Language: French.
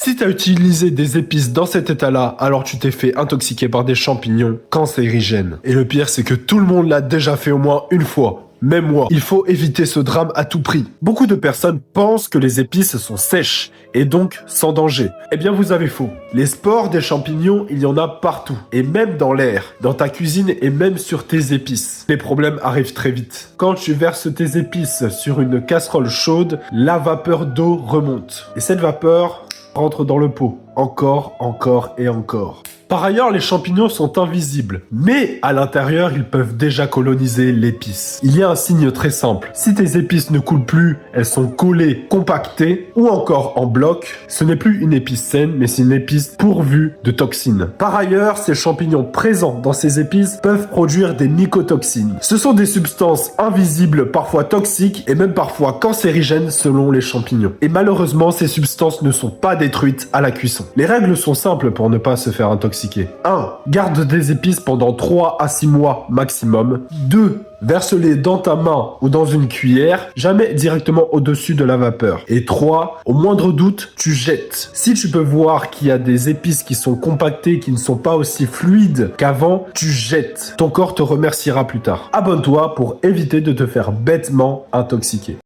Si tu as utilisé des épices dans cet état-là, alors tu t'es fait intoxiquer par des champignons cancérigènes. Et le pire, c'est que tout le monde l'a déjà fait au moins une fois. Même moi. Il faut éviter ce drame à tout prix. Beaucoup de personnes pensent que les épices sont sèches et donc sans danger. Eh bien, vous avez faux. Les spores des champignons, il y en a partout. Et même dans l'air, dans ta cuisine et même sur tes épices. Les problèmes arrivent très vite. Quand tu verses tes épices sur une casserole chaude, la vapeur d'eau remonte. Et cette vapeur rentre dans le pot. Encore et encore. Par ailleurs, les champignons sont invisibles, mais à l'intérieur, ils peuvent déjà coloniser l'épice. Il y a un signe très simple. Si tes épices ne coulent plus, elles sont collées, compactées ou encore en bloc, ce n'est plus une épice saine, mais c'est une épice pourvue de toxines. Par ailleurs, ces champignons présents dans ces épices peuvent produire des mycotoxines. Ce sont des substances invisibles, parfois toxiques et même parfois cancérigènes selon les champignons. Et malheureusement, ces substances ne sont pas détruites à la cuisson. Les règles sont simples pour ne pas se faire intoxiquer. 1. Garde des épices pendant 3 à 6 mois maximum. 2. Verse-les dans ta main ou dans une cuillère, jamais directement au-dessus de la vapeur. Et 3. Au moindre doute, tu jettes. Si tu peux voir qu'il y a des épices qui sont compactées, qui ne sont pas aussi fluides qu'avant, tu jettes. Ton corps te remerciera plus tard. Abonne-toi pour éviter de te faire bêtement intoxiquer.